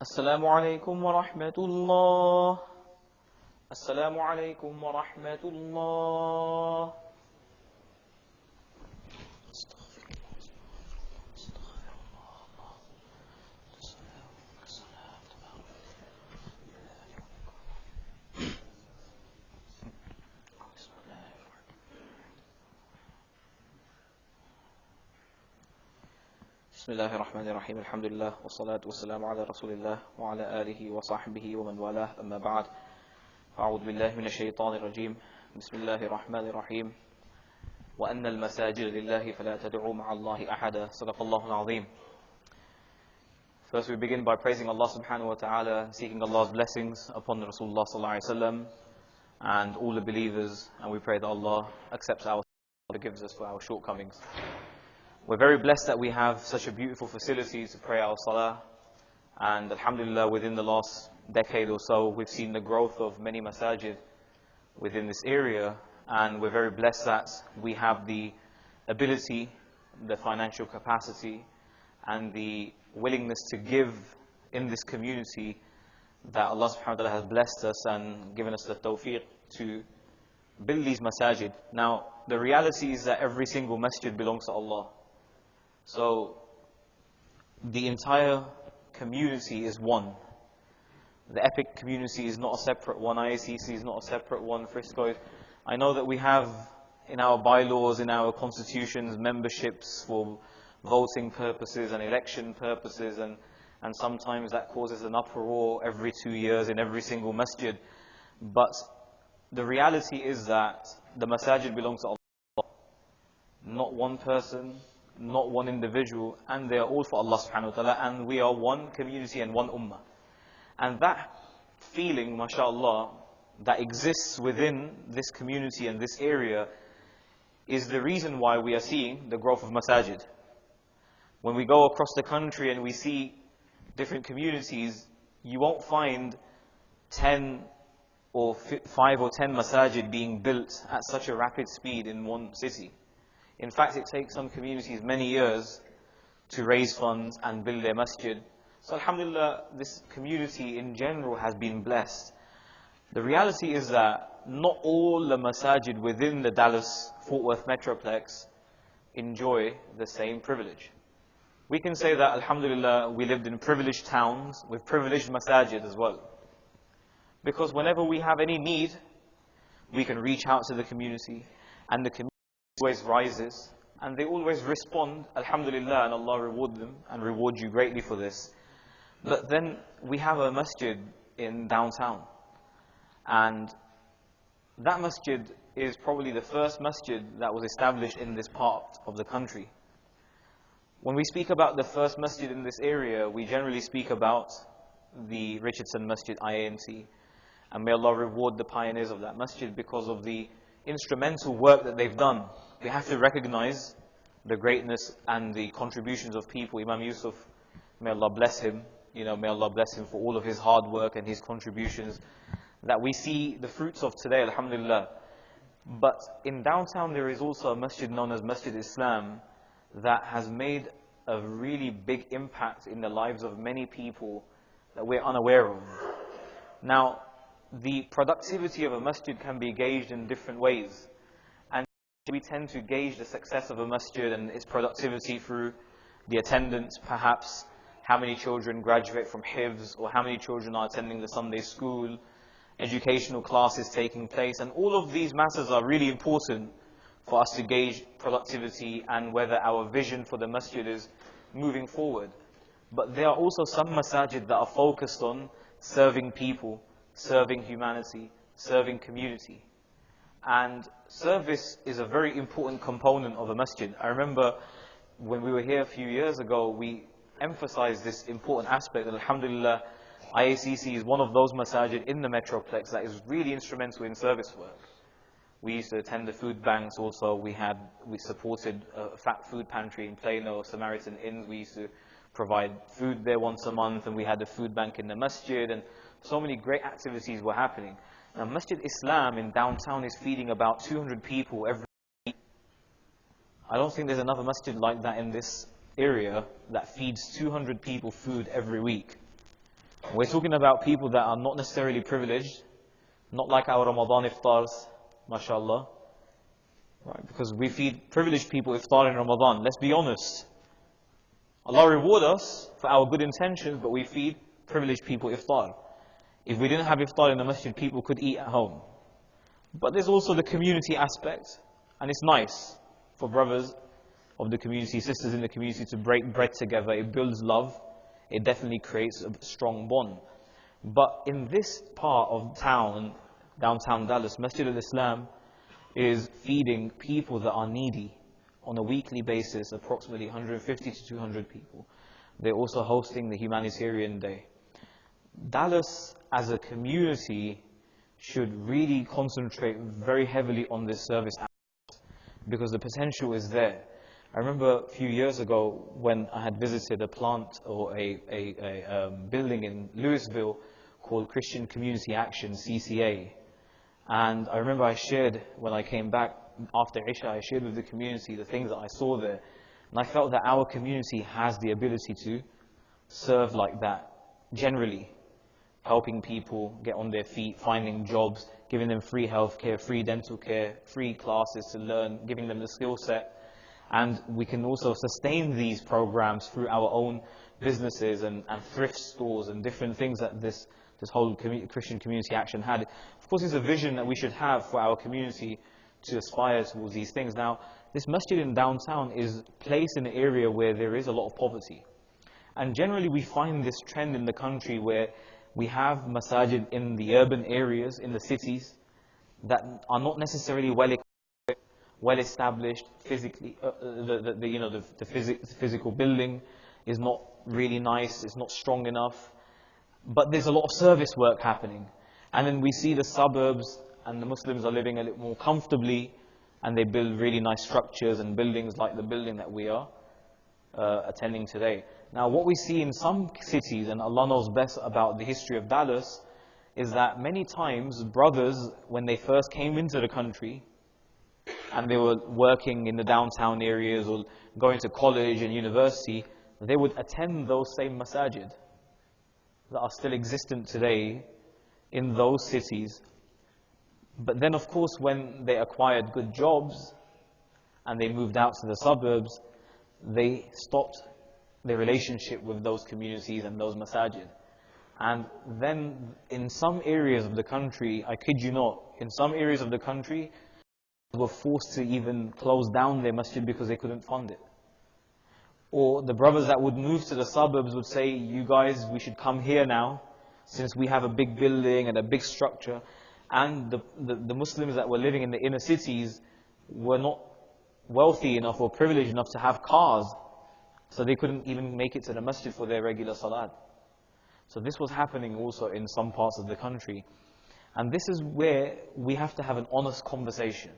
السلام عليكم ورحمة الله. السلام عليكم ورحمة الله. بسم الله الرحمن الرحيم. الحمد لله والصلاة والسلام على رسول الله وعلى آله وصحبه ومن والاه. أما بعد، أعوذ بالله من الشيطان الرجيم. بسم الله الرحمن الرحيم. وأن المساجد لله فلا تدعوا مع الله أحدا. صدق الله العظيم. First we begin by praising Allah subhanahu wa ta'ala and seeking Allah's blessings upon Rasulullah sallallahu alayhi wa sallam and all the believers, and we pray that Allah accepts our forgives us for our shortcomings. We're very blessed that we have such a beautiful facility to pray our salah, and alhamdulillah, within the last decade or so we've seen the growth of many masajid within this area, and we're very blessed that we have the ability, the financial capacity and the willingness to give in this community, that Allah subhanahu wa ta'ala has blessed us and given us the tawfiq to build these masajid. Now the reality is that every single masjid belongs to Allah. So the entire community is one. The Epic community is not a separate one. IACC is not a separate one. Frisco. I know that we have in our bylaws, in our constitutions, memberships for voting purposes and election purposes, and sometimes that causes an uproar every 2 years in every single masjid. But the reality is that the masajid belongs to Allah, not one person, not one individual, and they are all for Allah subhanahu wa ta'ala, and we are one community and one ummah. And that feeling, mashallah, that exists within this community and this area is the reason why we are seeing the growth of masajid. When we go across the country and we see different communities, you won't find 10 or 5 or 10 masajid being built at such a rapid speed in one city. In fact, it takes some communities many years to raise funds and build their masjid. So alhamdulillah, this community in general has been blessed. The reality is that not all the masajid within the Dallas-Fort Worth Metroplex enjoy the same privilege. We can say that alhamdulillah, we lived in privileged towns with privileged masajid as well. Because whenever we have any need, we can reach out to the community, and the community always rises, and they always respond, alhamdulillah, and Allah reward them and reward you greatly for this. But then we have a masjid in downtown, and that masjid is probably the first masjid that was established in this part of the country. When we speak about the first masjid in this area, we generally speak about the Richardson Masjid IAMC, and may Allah reward the pioneers of that masjid because of the instrumental work that they've done. We have to recognize the greatness and the contributions of people. Imam Yusuf, may Allah bless him, may Allah bless him for all of his hard work and his contributions that we see the fruits of today, alhamdulillah. But in downtown there is also a masjid known as Masjid Islam that has made a really big impact in the lives of many people that we're unaware of. Now, the productivity of a masjid can be gauged in different ways. And we tend to gauge the success of a masjid and its productivity through the attendance, perhaps, how many children graduate from Hifz, or how many children are attending the Sunday school, educational classes taking place. And all of these matters are really important for us to gauge productivity and whether our vision for the masjid is moving forward. But there are also some masajid that are focused on serving people, serving humanity, serving community. And service is a very important component of a masjid. I remember when we were here a few years ago, we emphasized this important aspect, and alhamdulillah, IACC is one of those masajid in the Metroplex that is really instrumental in service work. We used to attend the food banks also. We supported a fat food pantry in Plano, Samaritan Inns. We used to provide food there once a month, and we had a food bank in the masjid, and so many great activities were happening. Now, Masjid Islam in downtown is feeding about 200 people every week. I don't think there's another masjid like that in this area that feeds 200 people food every week. We're talking about people that are not necessarily privileged, not like our Ramadan iftars, mashallah. Right? Because we feed privileged people iftar in Ramadan. Let's be honest. Allah reward us for our good intentions, but we feed privileged people iftar. If we didn't have iftar in the masjid, people could eat at home. But there's also the community aspect, and it's nice for brothers of the community, sisters in the community to break bread together. It builds love. It definitely creates a strong bond. But in this part of town, downtown Dallas, Masjid al-Islam is feeding people that are needy on a weekly basis, approximately 150 to 200 people. They're also hosting the Humanitarian Day. Dallas as a community should really concentrate very heavily on this service aspect because the potential is there. I remember a few years ago when I had visited a plant or a building in Louisville called Christian Community Action, CCA. And I remember I shared, when I came back after Isha, I shared with the community the things that I saw there. And I felt that our community has the ability to serve like that, generally. Helping people get on their feet, finding jobs, giving them free healthcare, free dental care, free classes to learn, giving them the skill set. And we can also sustain these programs through our own businesses and thrift stores and different things that this whole Christian Community Action had. Of course, it's a vision that we should have for our community to aspire towards these things. Now, this masjid in downtown is placed in an area where there is a lot of poverty. And generally we find this trend in the country where we have masajid in the urban areas, in the cities, that are not necessarily well established physically. The physical building is not really nice, it's not strong enough. But there's a lot of service work happening. And then we see the suburbs and the Muslims are living a little more comfortably and they build really nice structures and buildings like the building that we are attending today. Now what we see in some cities, and Allah knows best about the history of Dallas, is that many times brothers, when they first came into the country and they were working in the downtown areas or going to college and university, they would attend those same masajid that are still existent today in those cities. But then of course when they acquired good jobs and they moved out to the suburbs, they stopped their relationship with those communities and those masajid. And then in some areas of the country, I kid you not, in some areas of the country, they were forced to even close down their masjid because they couldn't fund it. Or the brothers that would move to the suburbs would say, you guys, we should come here now, since we have a big building and a big structure. And the Muslims that were living in the inner cities were not wealthy enough or privileged enough to have cars. So they couldn't even make it to the masjid for their regular salat. So this was happening also in some parts of the country. And this is where we have to have an honest conversation.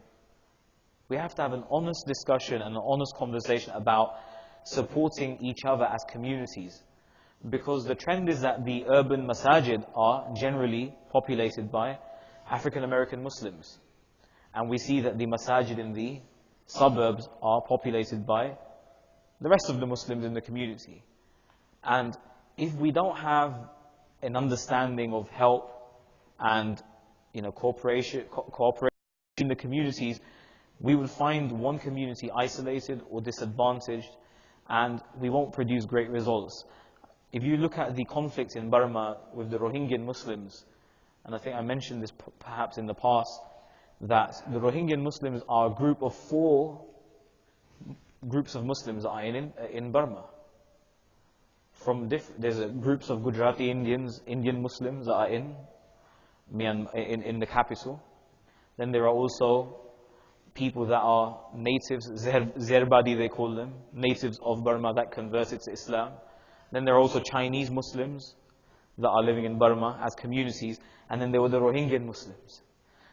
We have to have an honest discussion and an honest conversation about supporting each other as communities. Because the trend is that the urban masajid are generally populated by African American Muslims. And we see that the masajid in the suburbs are populated by the rest of the Muslims in the community. And if we don't have an understanding of help and cooperation in the communities, we will find one community isolated or disadvantaged, and we won't produce great results. If you look at the conflict in Burma with the Rohingya Muslims, and I think I mentioned this perhaps in the past, that the Rohingya Muslims are a group of 4 groups of Muslims that are in Burma. There's groups of Gujarati Indians, Indian Muslims that are in the capital. Then there are also people that are natives, Zerbadi they call them, natives of Burma that converted to Islam. Then there are also Chinese Muslims that are living in Burma as communities. And then there were the Rohingya Muslims.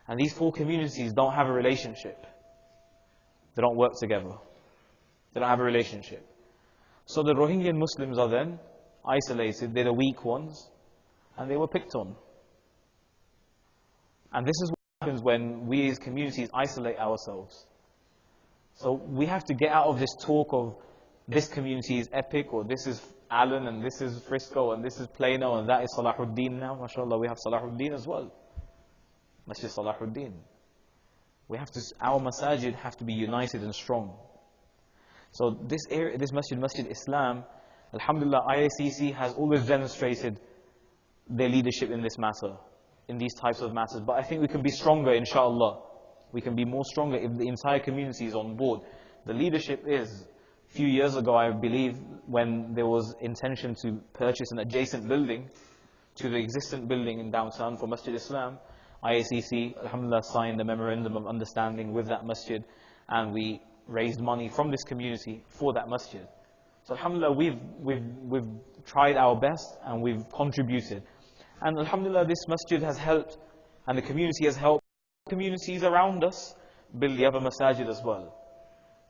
And these 4 communities don't have a relationship. They don't work together. They don't have a relationship. So the Rohingya Muslims are then isolated. They're the weak ones. And they were picked on. And this is what happens when we as communities isolate ourselves. So we have to get out of this talk of this community is epic or this is Allen, and this is Frisco, and this is Plano, and that is Salahuddin now. MashaAllah, we have Salahuddin as well. Masjid Salahuddin. Our masajid have to be united and strong. So this area, this masjid, Masjid Islam, alhamdulillah, IACC has always demonstrated their leadership in this matter, in these types of matters. But I think we can be stronger, inshallah. We can be more stronger if the entire community is on board. The leadership is, a few years ago, I believe, when there was intention to purchase an adjacent building to the existing building in downtown for Masjid Islam, IACC, alhamdulillah, signed a memorandum of understanding with that masjid, and we raised money from this community for that masjid. So alhamdulillah, we've tried our best and we've contributed. And alhamdulillah, this masjid has helped, and the community has helped communities around us build the other masajid as well.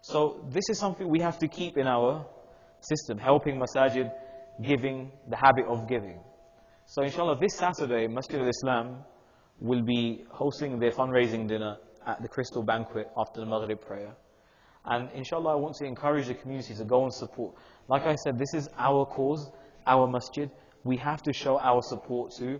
So this is something we have to keep in our system, helping masajid, giving, the habit of giving. So inshallah, this Saturday, Masjid al-Islam will be hosting their fundraising dinner at the Crystal Banquet after the Maghrib prayer. And inshallah, I want to encourage the community to go and support. Like I said, this is our cause, our masjid. We have to show our support to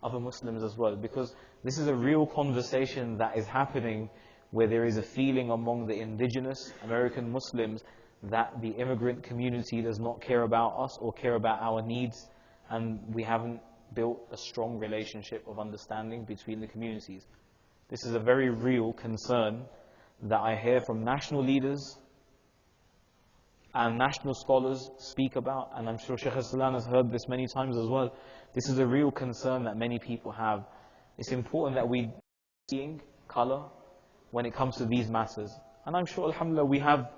other Muslims as well, because this is a real conversation that is happening where there is a feeling among the indigenous American Muslims that the immigrant community does not care about us or care about our needs, and we haven't built a strong relationship of understanding between the communities. This is a very real concern that I hear from national leaders and national scholars speak about, and I'm sure Sheikh Islam has heard this many times as well. This is a real concern that many people have. It's important that we seeing color when it comes to these matters. And I'm sure, alhamdulillah, we have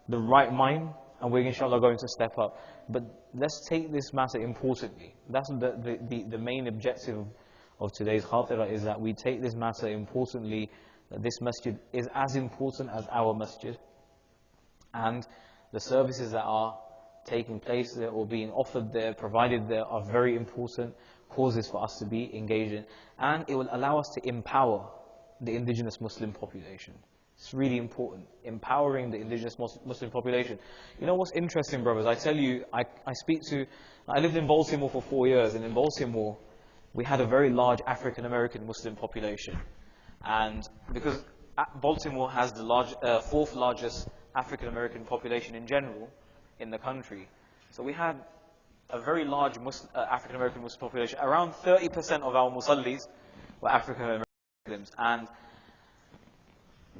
the right mind, and we're inshallah going to step up. But let's take this matter importantly. That's the main objective of today's Khatira, is that we take this matter importantly, that this masjid is as important as our masjid. And the services that are taking place there or being offered there, provided there, are very important causes for us to be engaged in. And it will allow us to empower the indigenous Muslim population. It's really important, empowering the indigenous Muslim population. You know what's interesting, brothers? I tell you, I lived in Baltimore for 4 years, and in Baltimore, we had a very large African American Muslim population. And because Baltimore has the fourth largest African American population in general in the country, so we had a very large African American Muslim population. Around 30% of our musallis were African American Muslims. And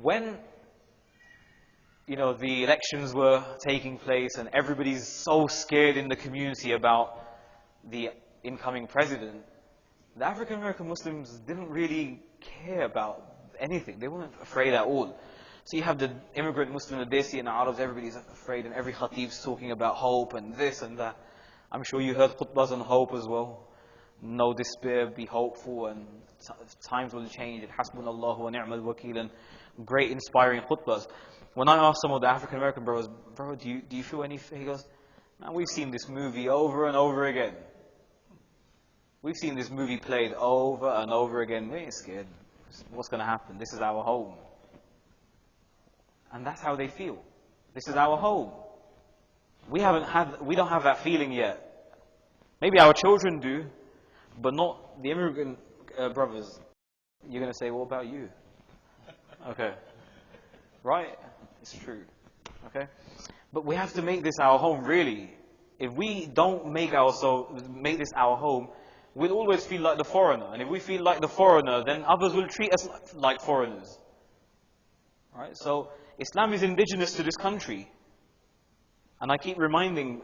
when the elections were taking place and everybody's so scared in the community about the incoming president, the African American Muslims didn't really care about anything. They weren't afraid at all. So you have the immigrant Muslim, the Desi and the Arabs, everybody's afraid, and every khatib's talking about hope and this and that. I'm sure you heard khutbahs on hope as well. No despair, be hopeful, and times will change. Hasbunallahu wa ni'mal wakeel, and great inspiring khutbahs. When I asked some of the African American brothers, bro, do you feel anything? He goes, man, we've seen this movie over and over again. We've seen this movie played over and over again. We ain't scared. What's going to happen? This is our home. And that's how they feel. This is our home. We don't have that feeling yet. Maybe our children do, but not the immigrant brothers. You're going to say, what about you? Okay. Right? It's true. Okay? But we have to make this our home, really. If we don't make this our home, we'll always feel like the foreigner. And if we feel like the foreigner, then others will treat us like foreigners. Right? So Islam is indigenous to this country. And I keep reminding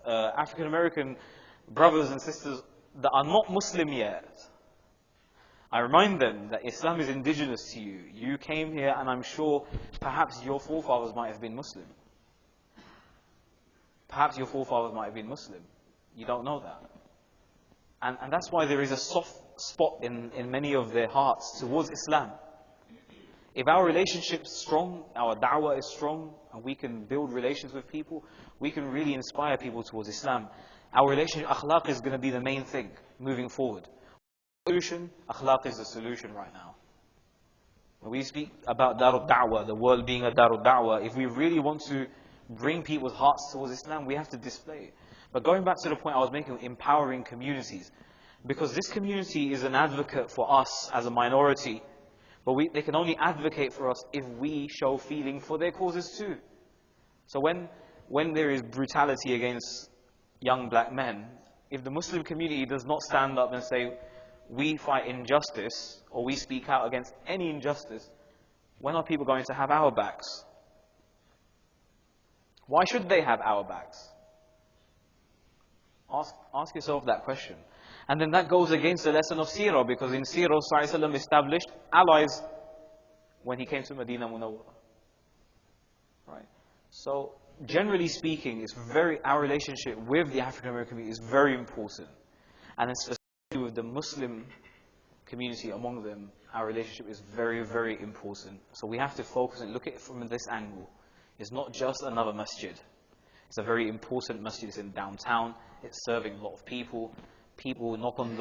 African American brothers and sisters that are not Muslim yet. I remind them that Islam is indigenous to you. You came here, and I'm sure perhaps your forefathers might have been Muslim. Perhaps your forefathers might have been Muslim. You don't know that. And that's why there is a soft spot in many of their hearts towards Islam. If our relationship is strong, our da'wah is strong, and we can build relations with people, we can really inspire people towards Islam. Our relationship, akhlaq, is going to be the main thing moving forward. Solution, akhlaq is the solution right now. When we speak about darul da'wah, the world being a darul da'wah, if we really want to bring people's hearts towards Islam, we have to display it. But going back to the point I was making, empowering communities. Because this community is an advocate for us as a minority. But they can only advocate for us if we show feeling for their causes too. So when there is brutality against young black men, if the Muslim community does not stand up and say, we fight injustice, or we speak out against any injustice, when are people going to have our backs? Why should they have our backs? Ask yourself that question. And then that goes against the lesson of Seerah, because in Seerah, Rasulullah established allies when he came to Medina Munawwara. Right? So, generally speaking, our relationship with the African American community is very important. And especially with the Muslim community among them, our relationship is very, very important. So we have to focus and look at it from this angle. It's not just another masjid. It's a very important masjid. It's in downtown. It's serving a lot of people. People knock on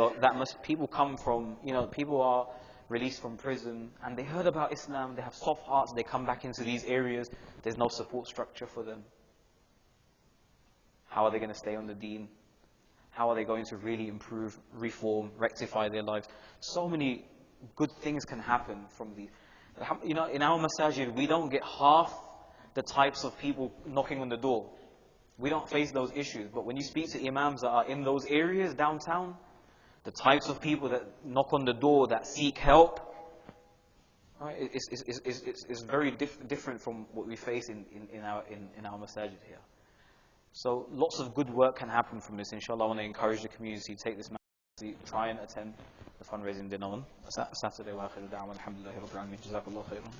people come from, people are released from prison and they heard about Islam. They have soft hearts. They come back into these areas. There's no support structure for them. How are they going to stay on the deen? How are they going to really improve, reform, rectify their lives? So many good things can happen from these. In our masajid, we don't get half the types of people knocking on the door. We don't face those issues. But when you speak to imams that are in those areas downtown, the types of people that knock on the door, that seek help, right, it's very different from what we face in our masajid here. So lots of good work can happen from this. Inshallah, I want to encourage the community to take this masjid, try and attend the fundraising dinner on Saturday. Wa akhiru da'wana alhamdulillahi rabbil alamin. Jazakallahu khairan.